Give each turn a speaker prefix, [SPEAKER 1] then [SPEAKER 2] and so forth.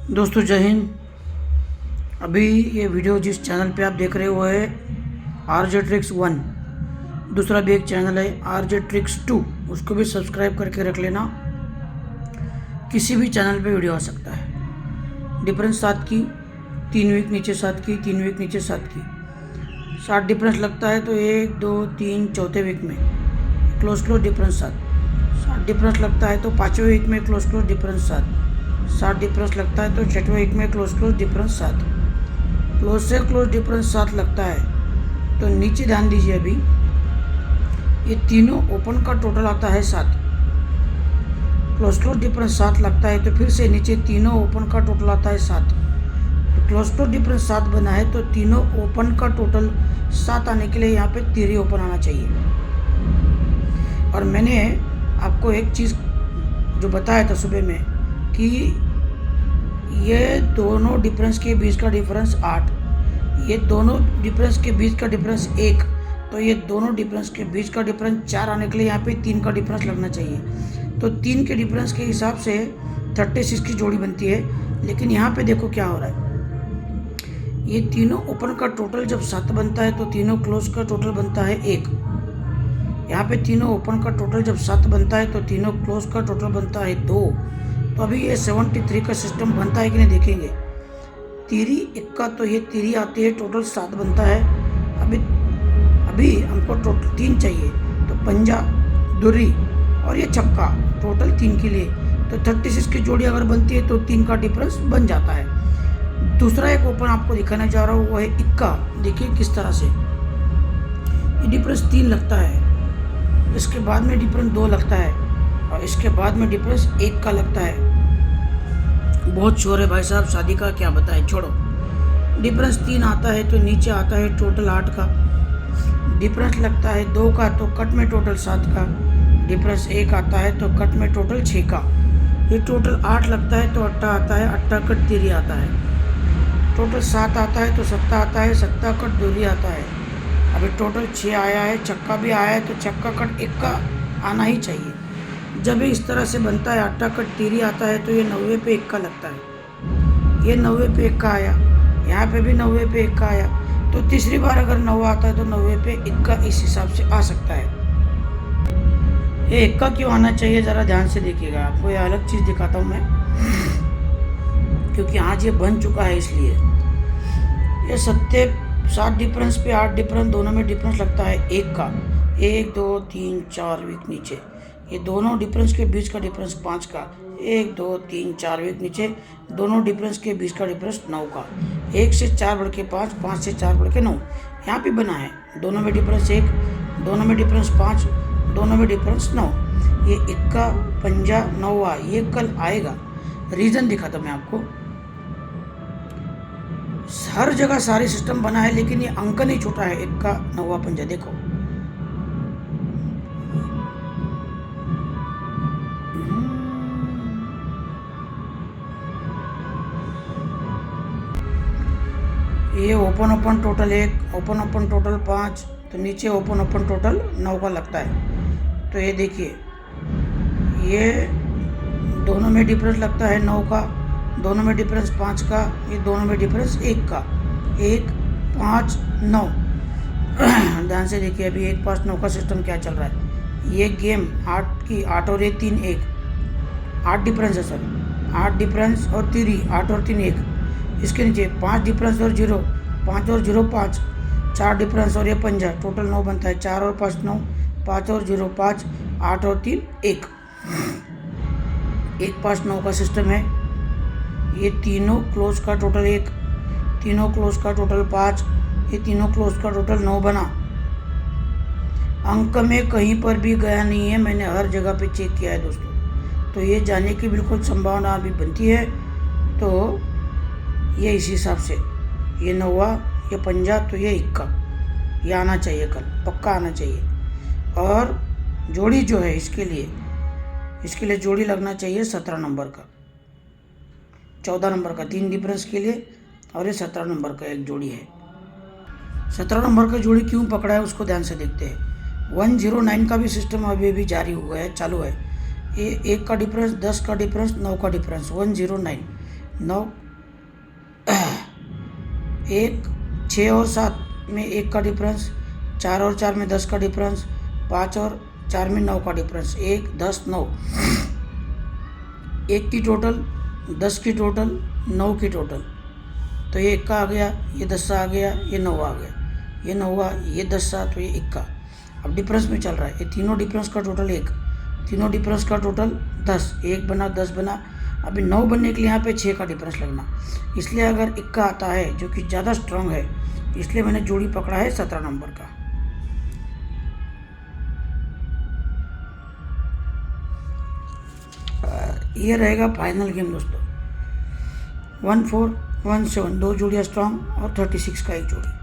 [SPEAKER 1] दोस्तों जय हिंद। अभी ये वीडियो जिस चैनल पे आप देख रहे हो है RJ Tricks 1। दूसरा भी एक चैनल है RJ Tricks 2, उसको भी सब्सक्राइब करके रख लेना। किसी भी चैनल पे वीडियो आ सकता है। डिफरेंस 7 की, 3 वीक नीचे 7 की, 3 वीक नीचे 7 की। 7 डिफरेंस लगता है तो 1 2 3 चौथे वीक में क्लोज डिफरेंस 7 डिफरेंस लगता है तो 5वें वीक में क्लोज डिफरेंस 7 डिफरेंस लगता है तो 6वें वीक में क्लोज डिफरेंस 7। क्लोज से क्लोज डिफरेंस 7 लगता है तो नीचे ध्यान दीजिए। अभी ये तीनों ओपन का टोटल आता है 7। क्लोज डिफरेंस 7 लगता है तो फिर से नीचे तीनों ओपन का टोटल आता है 7। तो क्लोज डिफरेंस 7 बना है तो तीनों ओपन का टोटल 7 आने के लिए यहाँ पे तिरी ओपन आना चाहिए। और मैंने आपको एक चीज़ जो बताया था सुबह में कि ये दोनों डिफरेंस के बीच का डिफरेंस 8, ये दोनों डिफरेंस के बीच का डिफरेंस 1, तो ये दोनों डिफरेंस के बीच का डिफरेंस 4 आने के लिए यहाँ पे 3 का डिफरेंस लगना चाहिए। तो 3 के डिफरेंस के हिसाब से 36 की जोड़ी बनती है। लेकिन यहाँ पे देखो क्या हो रहा है, ये तीनों ओपन का टोटल जब 7 बनता है तो तीनों क्लोज का टोटल बनता है 1। यहाँ पे तीनों ओपन का टोटल जब 7 बनता है तो तीनों क्लोज का टोटल बनता है 2। तो अभी ये 73 का सिस्टम बनता है कि नहीं देखेंगे। तिरी इक्का, तो ये तिरी आती है, टोटल 7 बनता है। अभी हमको टोटल 3 चाहिए, तो पंजा, दुरी और ये छक्का टोटल 3 के लिए। तो 36 की जोड़ी अगर बनती है तो 3 का डिफरेंस बन जाता है। दूसरा एक ओपन आपको दिखाने जा रहा हूँ, वो है इक्का। देखिए किस तरह से ये डिफरेंस 3 लगता है, इसके बाद में डिफरेंस 2 लगता है और इसके बाद में डिफरेंस 1 का लगता है। बहुत शोर है भाई साहब, शादी का क्या बताएं, छोड़ो। डिफरेंस 3 आता है तो नीचे आता है टोटल 8 का। डिफरेंस लगता है 2 का तो कट में टोटल 7 का। डिफरेंस 1 आता है तो कट में टोटल 6 का। ये टोटल 8 लगता है तो 8 आता है, 8 कट तिरी आता है। टोटल 7 आता है तो 7 आता है, 7 कट दुरी आता है। अभी टोटल 6 आया है, छक्का भी आया है तो छक्का कट 1 का आना ही चाहिए। जब इस तरह से बनता है 8 कट तिरी आता है तो ये 90 पे 1 का लगता है। ये 90 पे 1 का आया, यहाँ पे भी 90 पे 1 का आया। तो तीसरी बार अगर 9 आता है तो 90 पे 1 का इस हिसाब से आ सकता है। ये 1 का क्यों आना चाहिए ज़रा ध्यान से देखिएगा। आपको ये अलग चीज़ दिखाता हूँ मैं, क्योंकि आज ये बन चुका है इसलिए। ये 7 डिफरेंस पे 8 डिफरेंस, दोनों में डिफरेंस लगता है 1 का। 1 2 3 4 वीक नीचे। ये दोनों डिफरेंस के बीच का डिफरेंस 5 का। 1 2 3 4 वीक नीचे, दोनों डिफरेंस के बीच का डिफरेंस 9 का। 1 से 4 बढ़ के 5, 5 से 4 बढ़ के 9। यहाँ पे बना है, दोनों में डिफरेंस 1, दोनों में डिफरेंस 5, दोनों में डिफरेंस 9। ये 1 का पंजा 9 ये कल आएगा। रीज़न दिखाता मैं आपको। हर जगह सारी सिस्टम बना है लेकिन ये अंक नहीं छूटा है। 1 का 9 पंजा देखो, ये ओपन टोटल 1, ओपन टोटल 5, तो नीचे ओपन टोटल 9 का लगता है। तो ये देखिए, ये दोनों में डिफरेंस लगता है 9 का, दोनों में डिफरेंस 5 का, ये दोनों में डिफरेंस 1 का। 1 5 9 ध्यान से देखिए। अभी 1 5 9 का सिस्टम क्या चल रहा है। ये गेम 8 और 1 3 1, 8 डिफरेंस है सर। 8 डिफरेंस और तिरी, 8 और 3 1। इसके नीचे 5 डिफरेंस और 0, 5 और 0 5, 4 डिफरेंस और ये पंजा, टोटल 9 बनता है। 4 और 5 9, 5 और 0 5, 8 और 3 1। 1 5 9 का सिस्टम है। ये तीनों क्लोज का टोटल 1, तीनों क्लोज का टोटल 5, ये तीनों क्लोज का टोटल 9 बना। अंक में कहीं पर भी गया नहीं है, मैंने हर जगह पे चेक किया है दोस्तों। तो ये जाने की बिल्कुल संभावना अभी बनती है। तो ये इस हिसाब से ये 9, ये पंजा, तो ये 1 का ये आना चाहिए, कल पक्का आना चाहिए। और जोड़ी जो है इसके लिए जोड़ी लगना चाहिए 17 नंबर का, 14 नंबर का 3 डिफरेंस के लिए, और ये 17 नंबर का एक जोड़ी है। 17 नंबर का जोड़ी क्यों पकड़ा है उसको ध्यान से देखते हैं। 109 का भी सिस्टम अभी भी जारी हुआ है, चालू है। ये 1 का डिफरेंस, 10 का डिफरेंस, 9 का डिफरेंस, 109। 9, 1, 6 और 7 में 1 का डिफरेंस, 4 और 4 में 10 का डिफरेंस, 5 और 4 में 9 का डिफरेंस, 1, 10, 9। 1 की टोटल, 10 की टोटल, 9 की टोटल। तो ये 1 का आ गया, ये 10 आ गया, ये 9 आ गया, ये 9 ये 10 तो ये 1 का। अब डिफरेंस में चल रहा है, ये तीनों डिफरेंस का टोटल 1, तीनों डिफरेंस का टोटल 10, 1 बना 10 बना। अभी 9 बनने के लिए यहाँ पे 6 का डिफरेंस लगना, इसलिए अगर 1 का आता है जो कि ज़्यादा स्ट्रांग है, इसलिए मैंने जोड़ी पकड़ा है 17 नंबर का। ये रहेगा फाइनल गेम दोस्तों। 1, 4, 1, 7 दो जोड़ियाँ स्ट्रांग और 36 का एक जोड़ी।